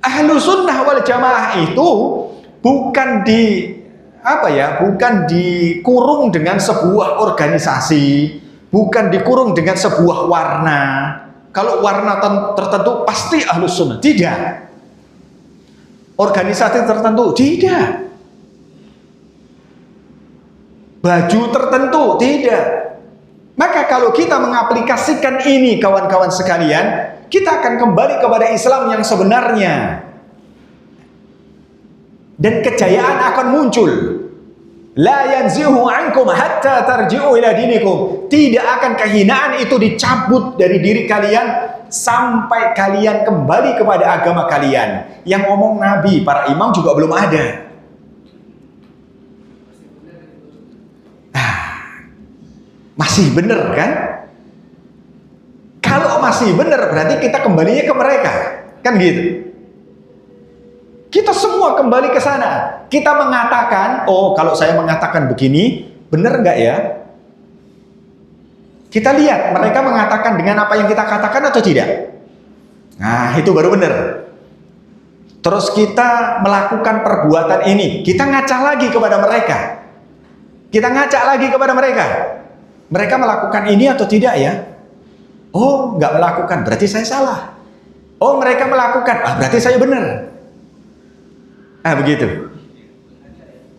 ahlu sunnah wal jamaah itu bukan bukan dikurung dengan sebuah organisasi, bukan dikurung dengan sebuah warna. Kalau warna tertentu pasti ahlus sunnah, tidak. Organisasi tertentu, tidak. Baju tertentu, tidak. Maka kalau kita mengaplikasikan ini kawan-kawan sekalian, kita akan kembali kepada Islam yang sebenarnya. Dan kejayaan akan muncul. La yanzihu ankum hatta tarji'u ila dinikum. Tidak akan kehinaan itu dicabut dari diri kalian sampai kalian kembali kepada agama kalian. Yang ngomong Nabi, para imam juga belum ada. Masih benar kan? Kalau masih benar berarti kita kembalinya ke mereka. Kan gitu. Kita semua kembali ke sana. Kita mengatakan, oh kalau saya mengatakan begini, benar nggak ya? Kita lihat mereka mengatakan dengan apa yang kita katakan atau tidak. Nah itu baru benar. Terus kita melakukan perbuatan ini, kita ngacak lagi kepada mereka. Kita ngacak lagi kepada mereka. Mereka melakukan ini atau tidak ya? Oh nggak melakukan, berarti saya salah. Oh mereka melakukan, berarti saya benar. Begitu.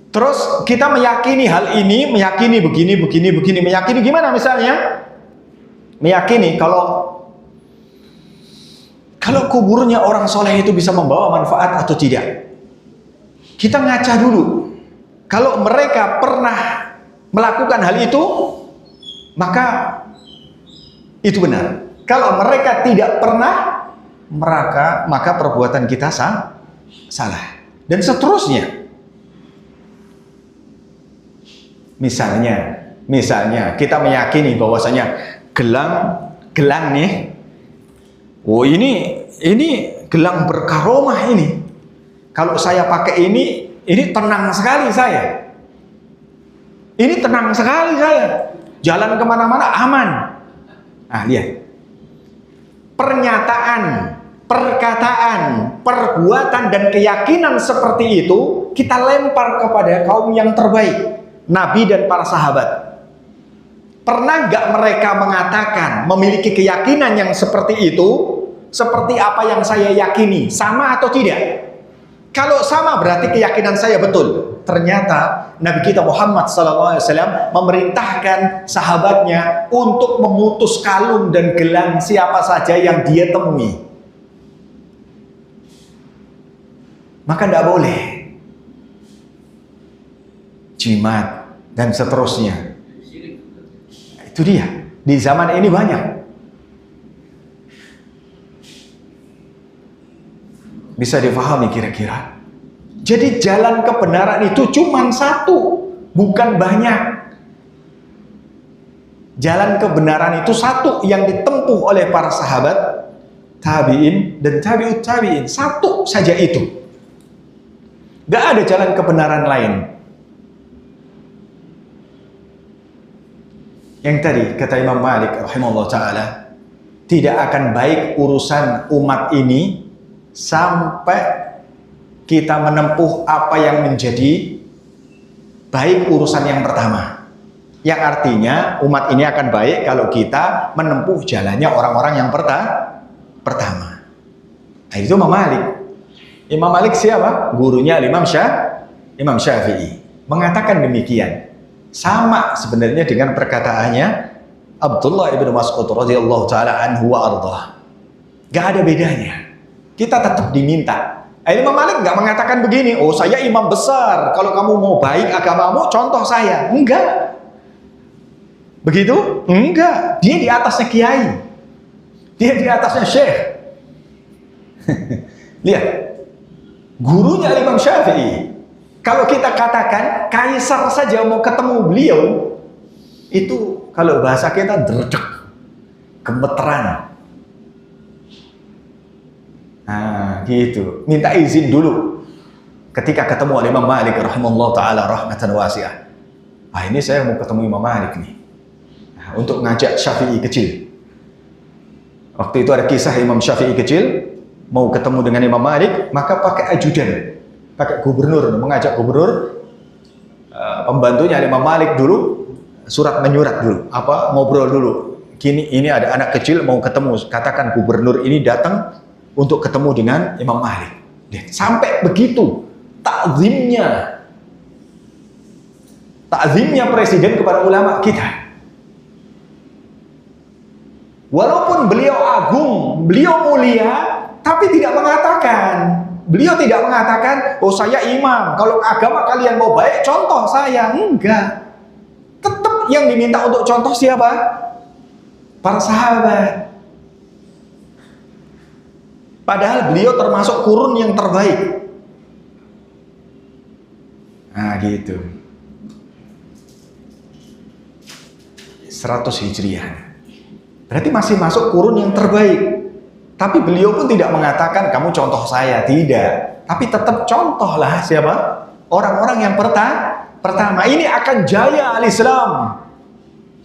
Terus kita meyakini hal ini, meyakini begini, meyakini gimana misalnya? Meyakini kalau kuburnya orang soleh itu bisa membawa manfaat atau tidak. Kita ngaca dulu. Kalau mereka pernah melakukan hal itu, maka itu benar. Kalau mereka tidak pernah, maka perbuatan kita salah. Dan seterusnya. Misalnya kita meyakini bahwasanya gelang nih, oh ini gelang berkaromah ini. Kalau saya pakai ini tenang sekali saya. Ini tenang sekali saya. Jalan kemana-mana aman. Lihat. Pernyataan, perkataan, perbuatan dan keyakinan seperti itu kita lempar kepada kaum yang terbaik, Nabi dan para sahabat. Pernah nggak mereka mengatakan memiliki keyakinan yang seperti itu, seperti apa yang saya yakini, sama atau tidak? Kalau sama berarti keyakinan saya betul. Ternyata Nabi kita Muhammad SAW memerintahkan sahabatnya untuk memutus kalung dan gelang siapa saja yang dia temui. Maka tidak boleh jimat dan seterusnya. Itu dia. Di zaman ini banyak. Bisa difahami kira-kira? Jadi jalan kebenaran itu cuma satu, bukan banyak. Jalan kebenaran itu satu yang ditempuh oleh para sahabat, tabi'in dan tabi'ut tabi'in. Satu saja itu. Gak ada jalan kebenaran lain. Yang tadi kata Imam Malik rahimahullah ta'ala, tidak akan baik urusan umat ini sampai kita menempuh apa yang menjadi baik urusan yang pertama. Yang artinya umat ini akan baik kalau kita menempuh jalannya orang-orang yang pertama. Itu Imam Malik. Imam Malik siapa? Gurunya Imam Syafi'i. Mengatakan demikian. Sama sebenarnya dengan perkataannya Abdullah ibn Mas'ud radhiyallahu taala anhu wa ardhah. Gak ada bedanya. Kita tetap diminta. Imam Malik nggak mengatakan begini, oh saya imam besar, kalau kamu mau baik agamamu, contoh saya. Enggak. Begitu? Enggak. Dia di atasnya kiai. Dia di atasnya syekh. Lihat. Gurunya Imam Syafi'i. Kalau kita katakan kaisar saja mau ketemu beliau, itu kalau bahasa kita dredeg, gemeteran. Gitu. Minta izin dulu ketika ketemu Imam Malik rahimahullah ta'ala rahmatan wasi'ah. Ini saya mau ketemu Imam Malik nih. Untuk ngajak Syafi'i kecil. Waktu itu ada kisah Imam Syafi'i kecil mau ketemu dengan Imam Malik, maka pakai ajudan, pakai gubernur, mengajak gubernur, pembantunya Imam Malik dulu, menyurat dulu, ngobrol dulu. Kini ini ada anak kecil mau ketemu, katakan gubernur ini datang untuk ketemu dengan Imam Malik. Sampai begitu takzimnya presiden kepada ulama kita. Walaupun beliau agung, beliau mulia, tapi beliau tidak mengatakan, oh saya imam, kalau agama kalian mau baik, contoh saya. Enggak. Tetap yang diminta untuk contoh siapa? Para sahabat. Padahal beliau termasuk kurun yang terbaik. Nah gitu. 100 Hijriah. Berarti masih masuk kurun yang terbaik. Tapi beliau pun tidak mengatakan kamu contoh saya, tidak. Tapi tetap contohlah siapa? Orang-orang yang pertama. Ini akan jaya al-Islam.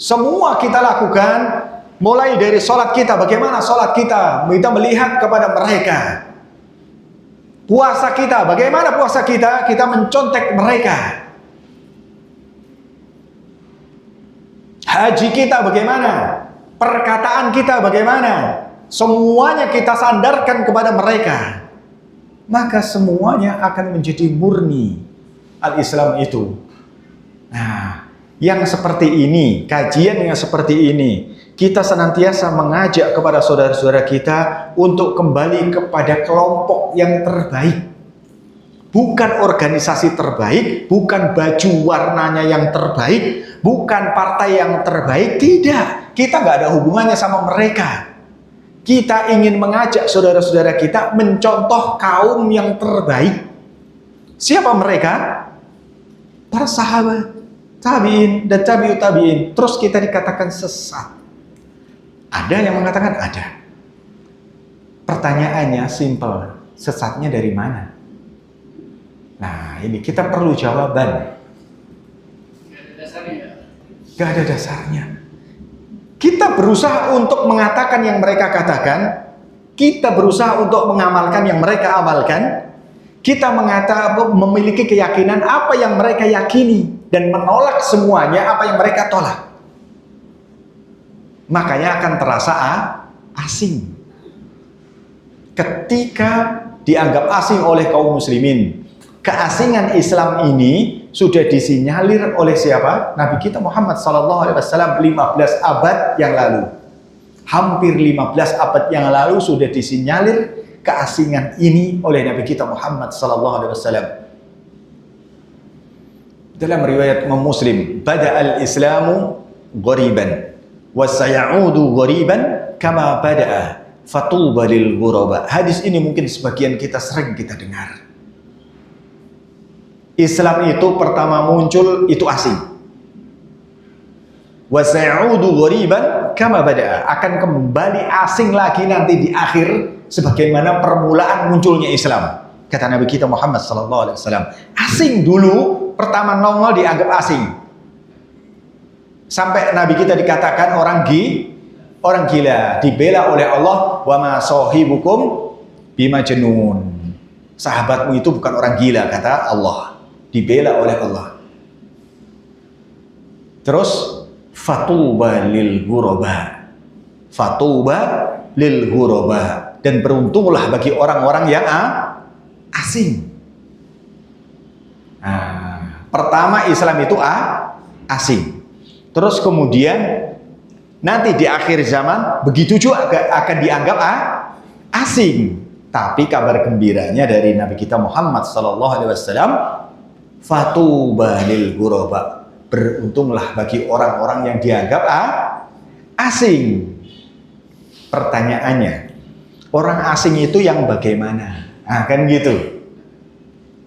Semua kita lakukan, mulai dari sholat kita, bagaimana sholat kita, kita melihat kepada mereka. Puasa kita, bagaimana puasa kita mencontek mereka. Haji kita bagaimana, perkataan kita bagaimana, semuanya kita sandarkan kepada mereka. Maka semuanya akan menjadi murni al-Islam itu. Nah, yang seperti ini, kajian yang seperti ini, kita senantiasa mengajak kepada saudara-saudara kita untuk kembali kepada kelompok yang terbaik. Bukan organisasi terbaik, bukan baju warnanya yang terbaik, bukan partai yang terbaik, tidak. Kita nggak ada hubungannya sama mereka. Kita ingin mengajak saudara-saudara kita mencontoh kaum yang terbaik. Siapa mereka? Para sahabat, tabi'in, dan tabi'ut tabi'in. Terus kita dikatakan sesat. Ada yang mengatakan ada. Pertanyaannya simple, sesatnya dari mana? Nah, ini kita perlu jawaban. Gak ada dasarnya. Kita berusaha untuk mengatakan yang mereka katakan, kita berusaha untuk mengamalkan yang mereka amalkan, kita memiliki keyakinan apa yang mereka yakini dan menolak semuanya apa yang mereka tolak. Makanya akan terasa asing. Ketika dianggap asing oleh kaum muslimin, keasingan Islam ini sudah disinyalir oleh siapa? Nabi kita Muhammad SAW 15 abad yang lalu. Hampir 15 abad yang lalu sudah disinyalir keasingan ini oleh Nabi kita Muhammad SAW. Dalam riwayat Muslim, Bada'al Islamu ghariban wa sayaudu ghariban kama bada'a fatuba lil ghuraba. Hadis ini mungkin sebagian kita sering kita dengar. Islam itu pertama muncul itu asing. Wa sayaudu ghariban kama bada'a, akan kembali asing lagi nanti di akhir sebagaimana permulaan munculnya Islam. Kata Nabi kita Muhammad SAW, asing dulu pertama nongol dianggap asing. Sampai Nabi kita dikatakan orang gila, dibela oleh Allah, wa ma sahibukum bimajnun. Sahabatmu itu bukan orang gila, kata Allah. Dibela oleh Allah. Terus fatuba lil ghuraba. Fatuba lil ghuraba, dan beruntunglah bagi orang-orang yang asing. Nah, pertama Islam itu asing. Terus kemudian nanti di akhir zaman begitu juga akan dianggap asing. Tapi kabar gembiranya dari Nabi kita Muhammad SAW, fatuba lil ghuraba, beruntunglah bagi orang-orang yang dianggap asing. Pertanyaannya, orang asing itu yang bagaimana? Nah, kan gitu.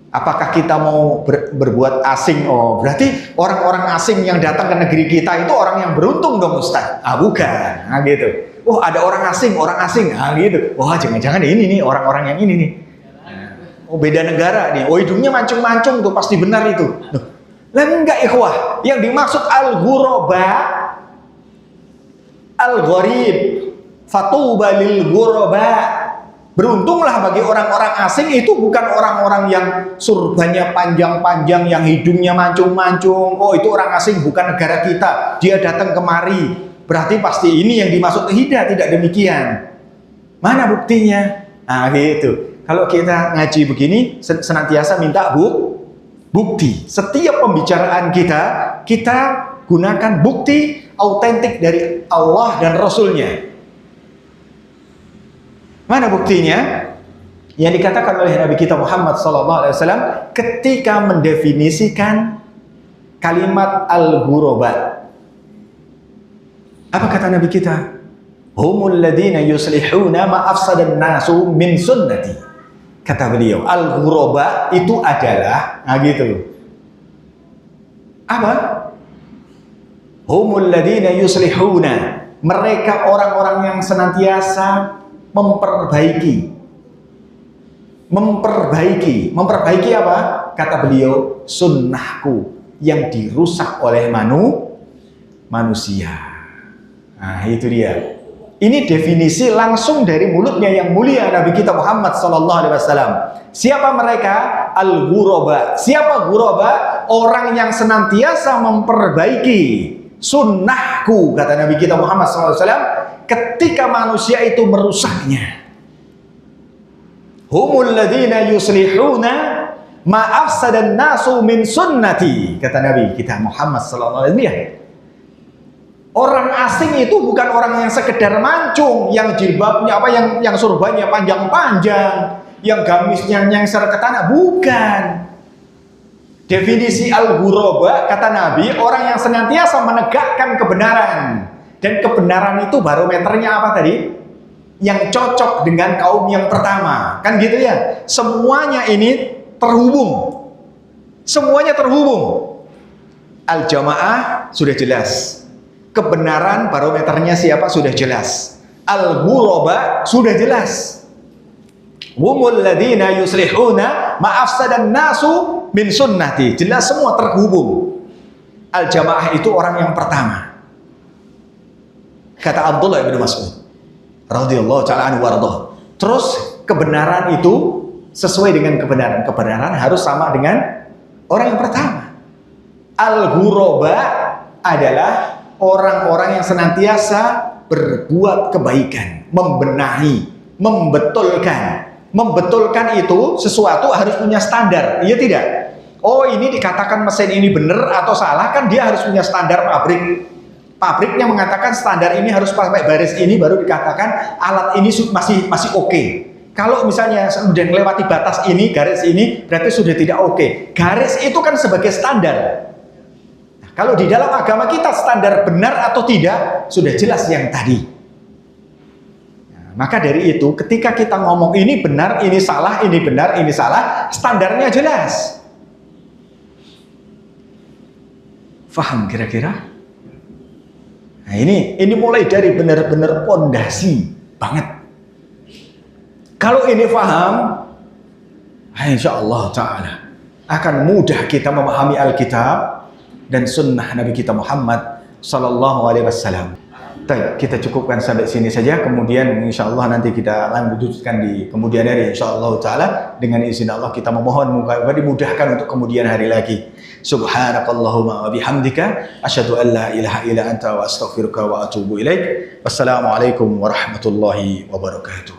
Apakah kita mau berbuat asing? Oh, berarti orang-orang asing yang datang ke negeri kita itu orang yang beruntung dong, Ustaz? Bukan. Nah, gitu. Oh, ada orang asing. Nah, gitu. Wah, jangan-jangan ini nih orang-orang yang ini nih. Oh, beda negara nih. Oh, hidungnya mancung-mancung tuh, pasti benar itu. Lah enggak, ikhwah. Yang dimaksud al-ghuraba, al-gharib, fatuba lil ghuraba. Beruntunglah bagi orang-orang asing itu bukan orang-orang yang surbannya panjang-panjang, yang hidungnya mancung-mancung. Oh, itu orang asing, bukan negara kita. Dia datang kemari. Berarti pasti ini yang dimaksud. Tidak demikian. Mana buktinya? Nah, gitu. Kalau kita ngaji begini, senantiasa minta bukti. Setiap pembicaraan kita gunakan bukti autentik dari Allah dan Rasulnya. Mana buktinya? Yang dikatakan oleh Nabi kita Muhammad SAW ketika mendefinisikan kalimat al-ghuraba. Apa kata Nabi kita? Humul ladina yuslihuna ma afsadan nasu min sunnati. Kata beliau, al-ghuraba itu adalah, nah gitu. Apa? Humul ladina yuslihuna. Mereka orang-orang yang senantiasa memperbaiki. Memperbaiki apa? Kata beliau, sunnahku yang dirusak oleh manusia. Nah, itu dia. Ini definisi langsung dari mulutnya yang mulia Nabi kita Muhammad sallallahu alaihi wasallam. Siapa mereka? Al-ghuraba. Siapa ghuraba? Orang yang senantiasa memperbaiki sunnahku, kata Nabi kita Muhammad sallallahu alaihi wasallam, ketika manusia itu merusaknya. Humul ladzina yuslihuna ma afsadan nasu min sunnati, kata Nabi kita Muhammad sallallahu alaihi wasallam. Orang asing itu bukan orang yang sekedar mancung, yang jilbabnya apa, yang surbannya panjang-panjang, yang gamisnya nyengser ke tanah, bukan. Definisi al-ghuraba, kata Nabi, orang yang senantiasa menegakkan kebenaran. Dan kebenaran itu barometernya apa tadi? Yang cocok dengan kaum yang pertama. Kan gitu ya? Semuanya ini terhubung. Semuanya terhubung. Al-jamaah sudah jelas. Kebenaran barometernya siapa sudah jelas. Al-ghuraba sudah jelas. Humul ladina yuslihuna ma afsadan nasu min sunnati. Jelas semua terhubung. Al-jamaah itu orang yang pertama. Kata Abdullah bin Mas'ud radhiyallahu ta'ala anhu warḍah. Terus kebenaran itu sesuai dengan kebenaran. Kebenaran harus sama dengan orang yang pertama. Al-ghuraba adalah orang-orang yang senantiasa berbuat kebaikan, membenahi, membetulkan. Membetulkan itu sesuatu harus punya standar, iya tidak? Oh, ini dikatakan mesin ini benar atau salah, kan dia harus punya standar pabrik. Pabriknya mengatakan standar ini harus pakai baris ini baru dikatakan alat ini masih oke. Kalau misalnya sudah melewati batas ini, garis ini, berarti sudah tidak oke. Garis itu kan sebagai standar. Kalau di dalam agama kita standar benar atau tidak sudah jelas yang tadi. Nah, maka dari itu ketika kita ngomong ini benar, ini salah, ini benar, ini salah, standarnya jelas. Faham kira-kira? Nah, ini mulai dari benar-benar pondasi banget. Kalau ini faham, insya Allah Ta'ala akan mudah kita memahami Alkitab dan sunnah Nabi kita Muhammad sallallahu alaihi wasallam. Baik, kita cukupkan sampai sini saja. Kemudian insya Allah nanti kita lanjutkan di kemudian hari insya Allah Ta'ala. Dengan izin Allah kita memohon moga dimudahkan untuk kemudian hari lagi. Subhanakallahumma wa bihamdika asyhadu an la ilaha illa anta wa astaghfiruka wa atubu ilaik. Wassalamualaikum warahmatullahi wabarakatuh.